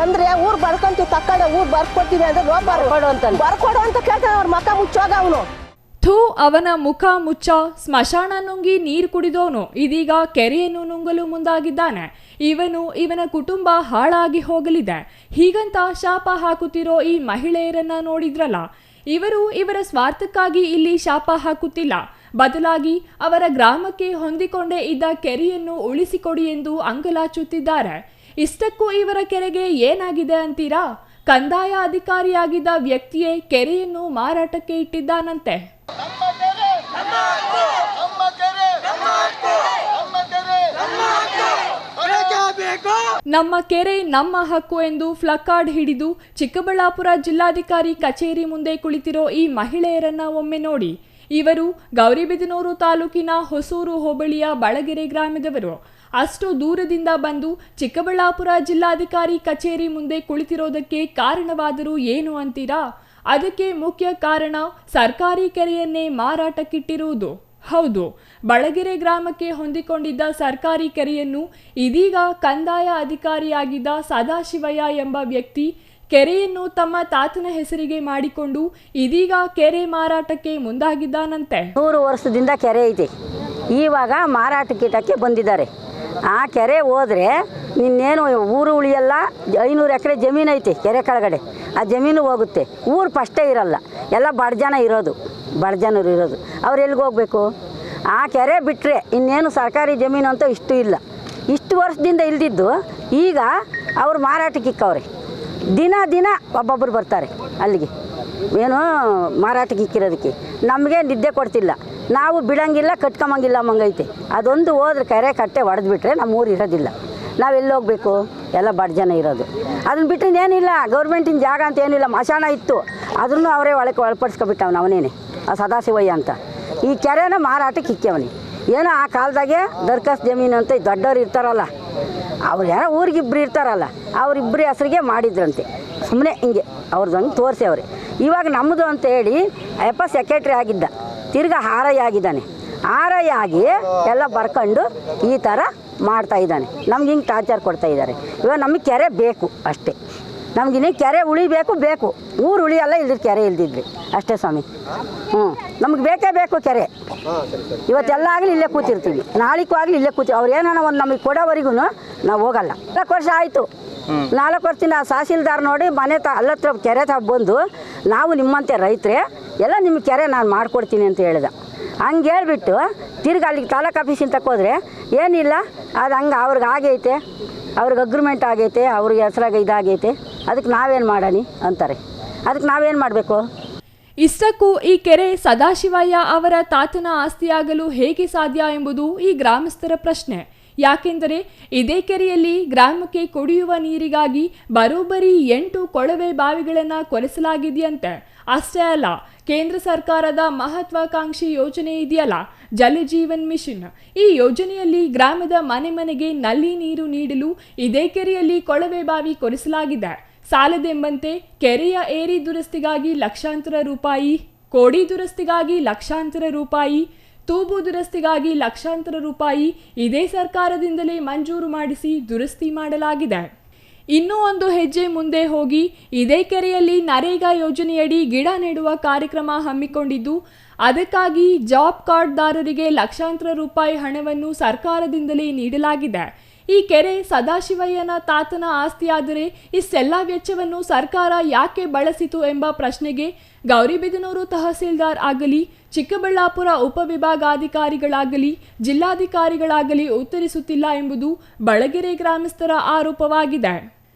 ತಂದ್ರೆ ಊರ್ ಬರ್ಕೊಂತೀವಿ ತಕ್ಕಡೆ ಊರ್ ಬರ್ಕೊಡ್ತೀವಿ ಅಂದ್ರೆ ಬರ್ಕೊಡು ಅಂತ ಕೇಳ್ತಾನೆ ಅವ್ರ ಮಕ್ಕ ಮುಚ್ಚೋಗ ಅವನು. ಥೂ ಅವನ ಮುಖ ಮುಚ್ಚ. ಸ್ಮಶಾನ ನುಂಗಿ ನೀರು ಕುಡಿದವನು ಇದೀಗ ಕೆರೆಯನ್ನು ನುಂಗಲು ಮುಂದಾಗಿದ್ದಾನೆ. ಇವನ ಕುಟುಂಬ ಹಾಳಾಗಿ ಹೋಗಲಿದೆ ಹೀಗಂತ ಶಾಪ ಹಾಕುತ್ತಿರೋ ಈ ಮಹಿಳೆಯರನ್ನ ನೋಡಿದ್ರಲ್ಲ, ಇವರ ಸ್ವಾರ್ಥಕ್ಕಾಗಿ ಇಲ್ಲಿ ಶಾಪ ಹಾಕುತ್ತಿಲ್ಲ, ಬದಲಾಗಿ ಅವರ ಗ್ರಾಮಕ್ಕೆ ಹೊಂದಿಕೊಂಡೇ ಇದ್ದ ಕೆರೆಯನ್ನು ಉಳಿಸಿಕೊಡಿ ಎಂದು ಅಂಗಲಾಚುತ್ತಿದ್ದಾರೆ. ಇಷ್ಟಕ್ಕೂ ಇವರ ಕೆರೆಗೆ ಏನಾಗಿದೆ ಅಂತೀರಾ? ಕಂದಾಯ ಅಧಿಕಾರಿಯಾಗಿದ್ದ ವ್ಯಕ್ತಿಯೇ ಕೆರೆಯನ್ನು ಮಾರಾಟಕ್ಕೆ ಇಟ್ಟಿದ್ದಾನಂತೆ. ನಮ್ಮ ಕೆರೆ ನಮ್ಮ ಹಕ್ಕು ಎಂದು ಫ್ಲಕಾರ್ಡ್ ಹಿಡಿದು ಚಿಕ್ಕಬಳ್ಳಾಪುರ ಜಿಲ್ಲಾಧಿಕಾರಿ ಕಚೇರಿ ಮುಂದೆ ಕುಳಿತಿರೋ ಈ ಮಹಿಳೆಯರನ್ನ ಒಮ್ಮೆ ನೋಡಿ. ಇವರು ಗೌರಿಬಿದನೂರು ತಾಲೂಕಿನ ಹೊಸೂರು ಹೋಬಳಿಯ ಬಳಗೆರೆ ಗ್ರಾಮದವರು. ಅಷ್ಟು ದೂರದಿಂದ ಬಂದು ಚಿಕ್ಕಬಳ್ಳಾಪುರ ಜಿಲ್ಲಾಧಿಕಾರಿ ಕಚೇರಿ ಮುಂದೆ ಕುಳಿತಿರೋದಕ್ಕೆ ಕಾರಣವಾದರೂ ಏನು ಅಂತೀರಾ? ಅದಕ್ಕೆ ಮುಖ್ಯ ಕಾರಣ ಸರ್ಕಾರಿ ಕೆರೆಯನ್ನೇ ಮಾರಾಟಕ್ಕಿಟ್ಟಿರುವುದು. ಹೌದು, ಬಳಗೆರೆ ಗ್ರಾಮಕ್ಕೆ ಹೊಂದಿಕೊಂಡಿದ್ದ ಸರ್ಕಾರಿ ಕೆರೆಯನ್ನು ಇದೀಗ ಕಂದಾಯ ಅಧಿಕಾರಿಯಾಗಿದ್ದ ಸದಾಶಿವಯ್ಯ ಎಂಬ ವ್ಯಕ್ತಿ ಕೆರೆಯನ್ನು ತಮ್ಮ ತಾತನ ಹೆಸರಿಗೆ ಮಾಡಿಕೊಂಡು ಇದೀಗ ಕೆರೆ ಮಾರಾಟಕ್ಕೆ ಮುಂದಾಗಿದ್ದಾನಂತೆ. 100 ವರ್ಷದಿಂದ ಕೆರೆ ಐತಿ, ಇವಾಗ ಮಾರಾಟಕ್ಕಿಟ್ಟಕ್ಕೆ ಬಂದಿದ್ದಾರೆ. ಆ ಕೆರೆ ಹೋದ್ರೆ ನಿನ್ನೇನು ಊರು ಉಳಿಯಲ್ಲ. 500 ಎಕರೆ ಜಮೀನು ಐತಿ ಕೆರೆ ಕೆಳಗಡೆ, ಆ ಜಮೀನು ಹೋಗುತ್ತೆ. ಊರು ಫಸ್ಟೇ ಇರಲ್ಲ, ಎಲ್ಲ ಬಡಜನರು ಇರೋದು. ಅವ್ರು ಎಲ್ಲಿಗೆ ಹೋಗ್ಬೇಕು? ಆ ಕೆರೆ ಬಿಟ್ಟರೆ ಇನ್ನೇನು ಸರ್ಕಾರಿ ಜಮೀನು ಅಂತ ಇಷ್ಟು ಇಲ್ಲ. ಇಷ್ಟು ವರ್ಷದಿಂದ ಇಲ್ದಿದ್ದು ಈಗ ಅವ್ರು ಮಾರಾಟಕ್ಕೆ ಇಕ್ಕವ್ರೆ. ದಿನ ಒಬ್ಬೊಬ್ಬರು ಬರ್ತಾರೆ ಅಲ್ಲಿಗೆ, ಏನು ಮಾರಾಟಕ್ಕೆ ಇಕ್ಕಿರೋದಕ್ಕೆ. ನಮಗೆ ನಿದ್ದೆ ಕೊಡ್ತಿಲ್ಲ, ನಾವು ಬಿಡಂಗಿಲ್ಲ, ಕಟ್ಕೊಂಬಂಗಿಲ್ಲ ಮಂಗೈತೆ. ಅದೊಂದು ಹೋದ್ರೆ ಕೆರೆ ಕಟ್ಟೆ ಹೊಡೆದ್ಬಿಟ್ರೆ ನಮ್ಮ ಊರು ಇರೋದಿಲ್ಲ. ನಾವೆಲ್ಲಿ ಹೋಗ್ಬೇಕು? ಎಲ್ಲ ಬಡ ಜನ ಇರೋದು. ಅದನ್ನ ಬಿಟ್ಟು ಏನಿಲ್ಲ, ಗೌರ್ಮೆಂಟಿನ ಜಾಗ ಅಂತ ಏನಿಲ್ಲ. ಮಶಾಣ ಇತ್ತು, ಅದನ್ನು ಅವರೇ ಒಳಪಡಿಸ್ಕೊಬಿಟ್ಟವನು ಅವನೇನೆ, ಆ ಸದಾಶಿವಯ್ಯ ಅಂತ. ಈ ಕೆರೆನ ಮಾರಾಟಕ್ಕೆ ಇಕ್ಕವನಿ. ಏನೋ ಆ ಕಾಲದಾಗೆ ದರ್ಖಾಸ್ತು ಜಮೀನು ಅಂತ ದೊಡ್ಡವ್ರು ಇರ್ತಾರಲ್ಲ, ಅವ್ರು ಏನೋ ಊರಿಗಿಬ್ರು ಇರ್ತಾರಲ್ಲ, ಅವರಿಬ್ಬರು ಹೆಸರಿಗೆ ಮಾಡಿದ್ರಂತೆ. ಸುಮ್ಮನೆ ಹಿಂಗೆ ಅವ್ರದ್ದೊಂದು ತೋರಿಸವ್ರೆ. ಇವಾಗ ನಮ್ಮದು ಅಂತ ಹೇಳಿ ಅಯ್ಯಪ್ಪ ಸೆಕ್ರೆಟ್ರಿ ಆಗಿದ್ದ, ತಿರ್ಗಾ ಆರಯ್ಯ ಆಗಿದ್ದಾನೆ. ಆರಯ್ಯ ಆಗಿ ಎಲ್ಲ ಬರ್ಕೊಂಡು ಈ ಥರ ಮಾಡ್ತಾ ಇದ್ದಾನೆ. ನಮ್ಗೆ ಹಿಂಗೆ ಟಾರ್ಚರ್ ಕೊಡ್ತಾ ಇದ್ದಾರೆ. ಇವಾಗ ನಮಗೆ ಕೆರೆ ಬೇಕು ಅಷ್ಟೇ. ನಮಗಿನ್ನ ಕೆರೆ ಬೇಕು. ಊರು ಉಳಿಯಲ್ಲ ಇಲ್ದಿರ ಕೆರೆ ಇಲ್ದಿದ್ರಿ ಅಷ್ಟೇ ಸ್ವಾಮಿ. ನಮಗೆ ಬೇಕೇ ಬೇಕು ಕೆರೆ. ಇವತ್ತೆಲ್ಲ ಆಗಲಿ ಇಲ್ಲೇ ಕೂತಿರ್ತೀವಿ, ನಾಳಿಗೂ ಆಗಲಿ ಇಲ್ಲೇ ಕೂತೀವಿ. ಅವ್ರು ಏನಾನ ಒಂದು ನಮಗೆ ಕೊಡೋವರೆಗೂ ನಾವು ಹೋಗಲ್ಲ. 4 ವರ್ಷ ಆಯಿತು. 4 ವರ್ಷದಿಂದ ತಹಸೀಲ್ದಾರ್ ನೋಡಿ ಮನೆ ಅಲ್ಲತ್ರ ಕೆರೆ ಬಂದು, ನಾವು ನಿಮ್ಮಂತೆ ರೈತರೇ ಎಲ್ಲ ನಿಮಗೆ ಕೆರೆ ನಾನು ಮಾಡಿಕೊಡ್ತೀನಿ ಅಂತ ಹೇಳ್ದೆ. ಹಂಗೆ ಹೇಳ್ಬಿಟ್ಟು ತಿರ್ಗಿ ಅಲ್ಲಿಗೆ ತಾಲೂಕು ಆಫೀಸಿನ ತಕ್ಕೋದ್ರೆ ಏನಿಲ್ಲ, ಅದು ಹಂಗೆ ಅವ್ರಿಗೆ ಆಗೈತೆ, ಅವ್ರಿಗೆ ಅಗ್ರಿಮೆಂಟ್ ಆಗೈತೆ, ಅವ್ರಿಗೆ ಹೆಸ್ರಾಗ ಇದಾಗೈತೆ, ಅದಕ್ಕೆ ನಾವೇನು ಮಾಡೋಣ ಅಂತಾರೆ. ಅದಕ್ಕೆ ನಾವೇನು ಮಾಡಬೇಕು? ಇಷ್ಟಕ್ಕೂ ಈ ಕೆರೆ ಸದಾಶಿವಯ್ಯ ಅವರ ತಾತನ ಆಸ್ತಿಯಾಗಲು ಹೇಗೆ ಸಾಧ್ಯ ಎಂಬುದು ಈ ಗ್ರಾಮಸ್ಥರ ಪ್ರಶ್ನೆ. ಯಾಕೆಂದರೆ ಇದೇ ಕೆರೆಯಲ್ಲಿ ಗ್ರಾಮಕ್ಕೆ ಕುಡಿಯುವ ನೀರಿಗಾಗಿ ಬರೋಬ್ಬರಿ 8 ಕೊಳವೆ ಬಾವಿಗಳನ್ನು ಕೊರೆಸಲಾಗಿದೆಯಂತೆ. ಅಷ್ಟೇ ಅಲ್ಲ, ಕೇಂದ್ರ ಸರ್ಕಾರದ ಮಹತ್ವಾಕಾಂಕ್ಷಿ ಯೋಜನೆ ಇದೆಯಲ್ಲ, ಜಲ ಜೀವನ್ ಮಿಷನ್. ಈ ಯೋಜನೆಯಲ್ಲಿ ಗ್ರಾಮದ ಮನೆಗೆ ನಲ್ಲಿ ನೀರು ನೀಡಲು ಇದೇ ಕೆರೆಯಲ್ಲಿ ಕೊಳವೆ ಬಾವಿ ಕೊರೆಸಲಾಗಿದೆ. ಸಾಲದೆಂಬಂತೆ ಕೆರೆಯ ಏರಿ ದುರಸ್ತಿಗಾಗಿ ಲಕ್ಷಾಂತರ ರೂಪಾಯಿ, ಕೋಡಿ ದುರಸ್ತಿಗಾಗಿ ಲಕ್ಷಾಂತರ ರೂಪಾಯಿ, ತೂಬು ದುರಸ್ತಿಗಾಗಿ ಲಕ್ಷಾಂತರ ರೂಪಾಯಿ ಇದೇ ಸರ್ಕಾರದಿಂದಲೇ ಮಂಜೂರು ಮಾಡಿಸಿ ದುರಸ್ತಿ ಮಾಡಲಾಗಿದೆ. ಇನ್ನೂ ಒಂದು ಹೆಜ್ಜೆ ಮುಂದೆ ಹೋಗಿ ಇದೇ ಕೆರೆಯಲ್ಲಿ ನರೇಗಾ ಯೋಜನೆಯಡಿ ಗಿಡ ನೆಡುವ ಕಾರ್ಯಕ್ರಮ ಹಮ್ಮಿಕೊಂಡಿದ್ದು, ಅದಕ್ಕಾಗಿ ಜಾಬ್ ಕಾರ್ಡ್ದಾರರಿಗೆ ಲಕ್ಷಾಂತರ ರೂಪಾಯಿ ಹಣವನ್ನು ಸರ್ಕಾರದಿಂದಲೇ ನೀಡಲಾಗಿದೆ. ಈ ಕೆರೆ ಸದಾಶಿವಯ್ಯನ ತಾತನ ಆಸ್ತಿಯಾದರೆ ಇಷ್ಟೆಲ್ಲ ವೆಚ್ಚವನ್ನು ಸರ್ಕಾರ ಯಾಕೆ ಬಳಸಿತು ಎಂಬ ಪ್ರಶ್ನೆಗೆ ಗೌರಿಬಿದನೂರು ತಹಸೀಲ್ದಾರ್ ಆಗಲಿ, ಚಿಕ್ಕಬಳ್ಳಾಪುರ ಉಪವಿಭಾಗಾಧಿಕಾರಿಗಳಾಗಲಿ, ಜಿಲ್ಲಾಧಿಕಾರಿಗಳಾಗಲಿ ಉತ್ತರಿಸುತ್ತಿಲ್ಲ ಎಂಬುದು ಬಳಗೆರೆ ಗ್ರಾಮಸ್ಥರ ಆರೋಪವಾಗಿದೆ.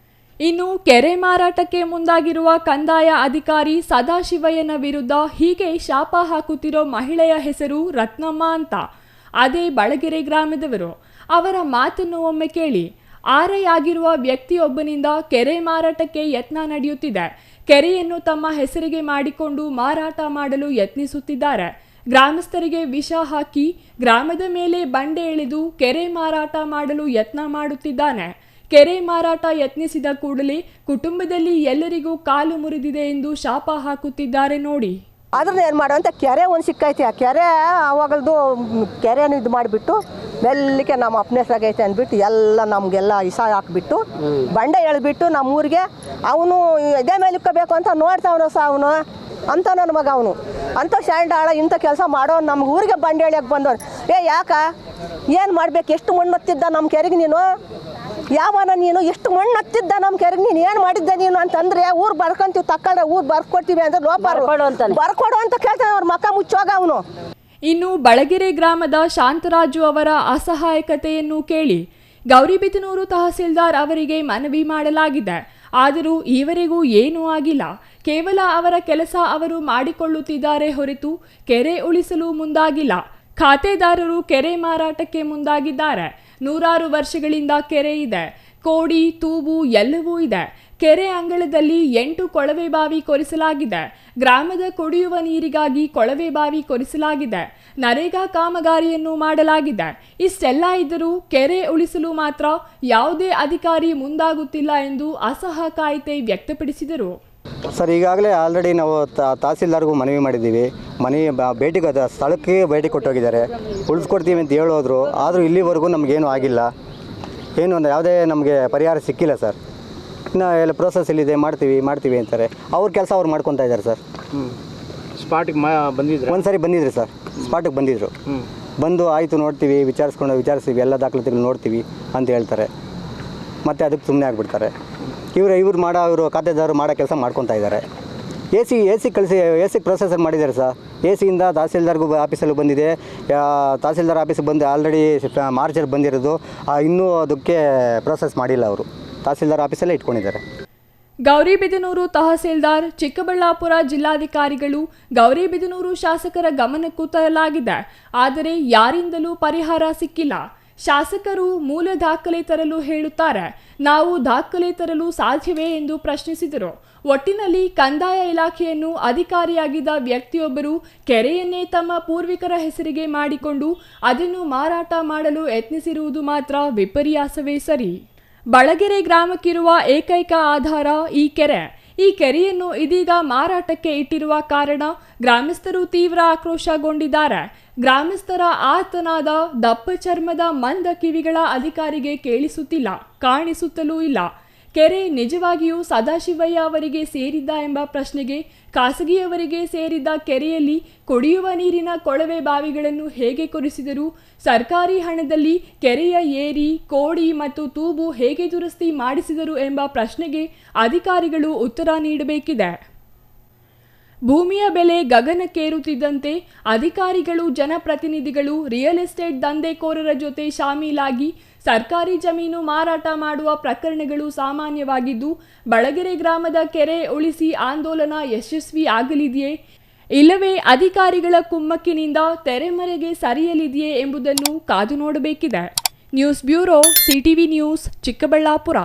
ಇನ್ನು ಕೆರೆ ಮಾರಾಟಕ್ಕೆ ಮುಂದಾಗಿರುವ ಕಂದಾಯ ಅಧಿಕಾರಿ ಸದಾಶಿವಯ್ಯನ ವಿರುದ್ಧ ಹೀಗೆ ಶಾಪ ಹಾಕುತ್ತಿರೋ ಮಹಿಳೆಯ ಹೆಸರು ರತ್ನಮ್ಮ ಅಂತ. ಅದೇ ಬಳಗೆರೆ ಗ್ರಾಮದವರು. ಅವರ ಮಾತನ್ನು ಒಮ್ಮೆ ಕೇಳಿ. ಆರೆಯಾಗಿರುವ ವ್ಯಕ್ತಿಯೊಬ್ಬನಿಂದ ಕೆರೆ ಮಾರಾಟಕ್ಕೆ ಯತ್ನ ನಡೆಯುತ್ತಿದೆ. ಕೆರೆಯನ್ನು ತಮ್ಮ ಹೆಸರಿಗೆ ಮಾಡಿಕೊಂಡು ಮಾರಾಟ ಮಾಡಲು ಯತ್ನಿಸುತ್ತಿದ್ದಾರೆ. ಗ್ರಾಮಸ್ಥರಿಗೆ ವಿಷ ಹಾಕಿ ಗ್ರಾಮದ ಮೇಲೆ ಬಂಡೆ ಎಳೆದು ಕೆರೆ ಮಾರಾಟ ಮಾಡಲು ಯತ್ನ ಮಾಡುತ್ತಿದ್ದಾನೆ. ಕೆರೆ ಮಾರಾಟ ಯತ್ನಿಸಿದ ಕೂಡಲೇ ಕುಟುಂಬದಲ್ಲಿ ಎಲ್ಲರಿಗೂ ಕಾಲು ಮುರಿದಿದೆ ಎಂದು ಶಾಪ ಹಾಕುತ್ತಿದ್ದಾರೆ ನೋಡಿ. ಅದ್ರನ್ನ ಏನು ಮಾಡೋ ಅಂತ ಕೆರೆ ಒಂದು ಸಿಕ್ಕೈತಿ. ಆ ಕೆರೆ ಅವಾಗಲ್ದು ಕೆರೆನ ಇದು ಮಾಡಿಬಿಟ್ಟು ಮೆಲ್ಲಿಗೆ ನಮ್ಮ ಅಪ್ನೆಸ್ರಾಗೈತೆ ಅಂದ್ಬಿಟ್ಟು ಎಲ್ಲ ನಮಗೆಲ್ಲ ಇಸ ಹಾಕ್ಬಿಟ್ಟು ಬಂಡೆ ಎಳ್ಬಿಟ್ಟು ನಮ್ಮೂರಿಗೆ ಅವನು ಇದೇ ಮೇಲೆ ಇಕ್ಕೋಬೇಕು ಅಂತ ನೋಡ್ತಾವನು ಅವನು ಅಂತ ನನ್ನ ಮಗ ಅವನು ಅಂಥ ಶಾಂಡಾಳ ಇಂಥ ಕೆಲಸ ಮಾಡೋ ನಮ್ಗೆ ಊರಿಗೆ ಬಂಡೆ ಎಳಿಯಕ್ಕೆ ಬಂದವನು. ಯಾಕ ಏನು ಮಾಡ್ಬೇಕು, ಎಷ್ಟು ಮಣ್ಣು ಹತ್ತಿದ್ದ ನಮ್ಮ ಕೆರೆಗೆ ನೀನು, ಯಾವನ ನೀನು, ಎಷ್ಟು ಮಣ್ಣು ಹತ್ತಿದ್ದ ನಮ್ಮ ಕೆರೆಗೆ ನೀನು, ಏನು ಮಾಡಿದ್ದೆ ನೀನು ಅಂತಂದ್ರೆ ಊರು ಬರ್ಕೊಂತೀವಿ ತಕ್ಕೊಂಡ್ರೆ ಊರು ಬರ್ಕೊಡ್ತೀವಿ ಅಂದ್ರೆ ಬರ್ಕೊಡು ಅಂತ ಕೇಳ್ತಾನೆ. ಅವ್ರ ಮಕ್ಕ ಮುಚ್ಚೋಗ ಅವನು. ಇನ್ನು ಬಳಗೆರೆ ಗ್ರಾಮದ ಶಾಂತರಾಜು ಅವರ ಅಸಹಾಯಕತೆಯನ್ನು ಕೇಳಿ ಗೌರಿಬಿದನೂರು ತಹಸೀಲ್ದಾರ್ ಅವರಿಗೆ ಮನವಿ ಮಾಡಲಾಗಿದೆ. ಆದರೂ ಈವರೆಗೂ ಏನೂ ಆಗಿಲ್ಲ. ಕೇವಲ ಅವರ ಕೆಲಸ ಅವರು ಮಾಡಿಕೊಳ್ಳುತ್ತಿದ್ದಾರೆ ಹೊರತು ಕೆರೆ ಉಳಿಸಲು ಮುಂದಾಗಿಲ್ಲ. ಖಾತೆದಾರರು ಕೆರೆ ಮಾರಾಟಕ್ಕೆ ಮುಂದಾಗಿದ್ದಾರೆ. 100 ವರ್ಷಗಳಿಂದ ಕೆರೆ ಇದೆ. ಕೋಡಿ, ತೂಬು ಎಲ್ಲವೂ ಇದೆ. ಕೆರೆ ಅಂಗಳದಲ್ಲಿ 8 ಕೊಳವೆ ಬಾವಿ ಕೊರೆಸಲಾಗಿದೆ. ಗ್ರಾಮದ ಕುಡಿಯುವ ನೀರಿಗಾಗಿ ಕೊಳವೆ ಬಾವಿ ಕೊರೆಸಲಾಗಿದೆ. ನರೇಗಾ ಕಾಮಗಾರಿಯನ್ನು ಮಾಡಲಾಗಿದೆ. ಇಷ್ಟೆಲ್ಲ ಇದ್ದರೂ ಕೆರೆ ಉಳಿಸಲು ಮಾತ್ರ ಯಾವುದೇ ಅಧಿಕಾರಿ ಮುಂದಾಗುತ್ತಿಲ್ಲ ಎಂದು ಅಸಹಾಯಕತೆ ವ್ಯಕ್ತಪಡಿಸಿದರು. ಸರ್, ಈಗಾಗಲೇ ಆಲ್ರೆಡಿ ನಾವು ತಹಸೀಲ್ದಾರ್ಗೂ ಮನವಿ ಮಾಡಿದ್ದೀವಿ. ಭೇಟಿಗೆ ಸ್ಥಳಕ್ಕೆ ಭೇಟಿ ಕೊಟ್ಟೋಗಿದ್ದಾರೆ. ಉಳಿಸ್ಕೊಡ್ತೀವಿ ಅಂತ ಹೇಳೋದ್ರು. ಆದರೂ ಇಲ್ಲಿವರೆಗೂ ನಮಗೇನು ಆಗಿಲ್ಲ. ಏನು ಒಂದು ಯಾವುದೇ ನಮಗೆ ಪರಿಹಾರ ಸಿಕ್ಕಿಲ್ಲ ಸರ್. ಇನ್ನು ಎಲ್ಲ ಪ್ರೋಸೆಸ್ಸಲ್ಲಿದೆ, ಮಾಡ್ತೀವಿ ಅಂತಾರೆ. ಅವ್ರ ಕೆಲಸ ಅವ್ರು ಮಾಡ್ಕೊತಾ ಇದ್ದಾರೆ ಸರ್. ಸ್ಪಾಟಿಗೆ ಬಂದಿದ್ರು, ಒಂದು ಸಾರಿ ಬಂದಿದ್ರು ಸರ್. ಸ್ಪಾಟಿಗೆ ಬಂದಿದ್ದರು. ಬಂದು ಆಯಿತು ನೋಡ್ತೀವಿ, ವಿಚಾರಿಸ್ತೀವಿ, ಎಲ್ಲ ದಾಖಲಾತಿಗಳು ನೋಡ್ತೀವಿ ಅಂತ ಹೇಳ್ತಾರೆ. ಮತ್ತು ಅದಕ್ಕೆ ಸುಮ್ಮನೆ ಆಗಿಬಿಡ್ತಾರೆ. ಇವರು ಖಾತೆದಾರರು ಮಾಡೋ ಕೆಲಸ ಮಾಡ್ಕೊತಾ ಇದ್ದಾರೆ. ಎ ಸಿ ಪ್ರೊಸೆಸರ್ ಮಾಡಿದ್ದಾರೆ ಸರ್. ಎ ಸಿಯಿಂದ ತಹಸೀಲ್ದಾರ್ಗೂ ಆಫೀಸಲ್ಲೂ ಬಂದಿದೆ. ತಹಸೀಲ್ದಾರ್ ಆಫೀಸಿಗೆ ಬಂದು ಆಲ್ರೆಡಿ ಮಾರ್ಚಲ್ಲಿ ಬಂದಿರೋದು. ಇನ್ನೂ ಅದಕ್ಕೆ ಪ್ರೋಸೆಸ್ ಮಾಡಿಲ್ಲ. ಅವರು ತಹಸೀಲ್ದಾರ್ ಆಫೀಸಲ್ಲೇ ಇಟ್ಕೊಂಡಿದ್ದಾರೆ. ಗೌರಿಬಿದನೂರು ತಹಸೀಲ್ದಾರ್, ಚಿಕ್ಕಬಳ್ಳಾಪುರ ಜಿಲ್ಲಾಧಿಕಾರಿಗಳು, ಗೌರಿಬಿದನೂರು ಶಾಸಕರ ಗಮನಕ್ಕೂ ತರಲಾಗಿದೆ. ಆದರೆ ಯಾರಿಂದಲೂ ಪರಿಹಾರ ಸಿಕ್ಕಿಲ್ಲ. ಶಾಸಕರು ಮೂಲ ದಾಖಲೆ ತರಲು ಹೇಳುತ್ತಾರೆ. ನಾವು ದಾಖಲೆ ತರಲು ಸಾಧ್ಯವೇ ಎಂದು ಪ್ರಶ್ನಿಸಿದರು. ಒಟ್ಟಿನಲ್ಲಿ ಕಂದಾಯ ಇಲಾಖೆಯನ್ನು ಅಧಿಕಾರಿಯಾಗಿದ್ದ ವ್ಯಕ್ತಿಯೊಬ್ಬರು ಕೆರೆಯನ್ನೇ ತಮ್ಮ ಪೂರ್ವಿಕರ ಹೆಸರಿಗೆ ಮಾಡಿಕೊಂಡು ಅದನ್ನು ಮಾರಾಟ ಮಾಡಲು ಯತ್ನಿಸಿರುವುದು ಮಾತ್ರ ವಿಪರ್ಯಾಸವೇ ಸರಿ. ಬಳಗೆರೆ ಗ್ರಾಮಕ್ಕಿರುವ ಏಕೈಕ ಆಧಾರ ಈ ಕೆರೆ. ಈ ಕೆರೆಯನ್ನು ಇದೀಗ ಮಾರಾಟಕ್ಕೆ ಇಟ್ಟಿರುವ ಕಾರಣ ಗ್ರಾಮಸ್ಥರು ತೀವ್ರ ಆಕ್ರೋಶಗೊಂಡಿದ್ದಾರೆ. ಗ್ರಾಮಸ್ಥರ ಆತನಾದ ದಪ್ಪ ಚರ್ಮದ ಮಂದ ಕಿವಿಗಳ ಅಧಿಕಾರಿಗೆ ಕೇಳಿಸುತ್ತಿಲ್ಲ, ಕಾಣಿಸುತ್ತಲೂ ಇಲ್ಲ. ಕೆರೆ ನಿಜವಾಗಿಯೂ ಸದಾಶಿವಯ್ಯ ಅವರಿಗೆ ಸೇರಿದ್ದ ಎಂಬ ಪ್ರಶ್ನೆಗೆ ಖಾಸಗಿಯವರಿಗೆ ಸೇರಿದ್ದ ಕೆರೆಯಲ್ಲಿ ಕುಡಿಯುವ ನೀರಿನ ಕೊಳವೆ ಬಾವಿಗಳನ್ನು ಹೇಗೆ ಕೊರೆಸಿದರು, ಸರ್ಕಾರಿ ಹಣದಲ್ಲಿ ಕೆರೆಯ ಏರಿ, ಕೋಡಿ ಮತ್ತು ತೂಬು ಹೇಗೆ ದುರಸ್ತಿ ಮಾಡಿಸಿದರು ಎಂಬ ಪ್ರಶ್ನೆಗೆ ಅಧಿಕಾರಿಗಳು ಉತ್ತರ ನೀಡಬೇಕಿದೆ. ಭೂಮಿಯ ಬೆಲೆ ಗಗನಕ್ಕೇರುತ್ತಿದ್ದಂತೆ ಅಧಿಕಾರಿಗಳು, ಜನಪ್ರತಿನಿಧಿಗಳು ರಿಯಲ್ ಎಸ್ಟೇಟ್ ದಂಧೆಕೋರರ ಜೊತೆ ಶಾಮೀಲಾಗಿ ಸರ್ಕಾರಿ ಜಮೀನು ಮಾರಾಟ ಮಾಡುವ ಪ್ರಕರಣಗಳು ಸಾಮಾನ್ಯವಾಗಿದ್ದು, ಬಳಗೆರೆ ಗ್ರಾಮದ ಕೆರೆ ಉಳಿಸಿ ಆಂದೋಲನ ಯಶಸ್ವಿ ಆಗಲಿದೆಯೇ, ಇಲ್ಲವೇ ಅಧಿಕಾರಿಗಳ ಕುಮ್ಮಕ್ಕಿನಿಂದ ತೆರೆಮರೆಗೆ ಸರಿಯಲಿದೆಯೇ ಎಂಬುದನ್ನು ಕಾದು ನೋಡಬೇಕಿದೆ. News bureau, CTV news, Chikkaballapur.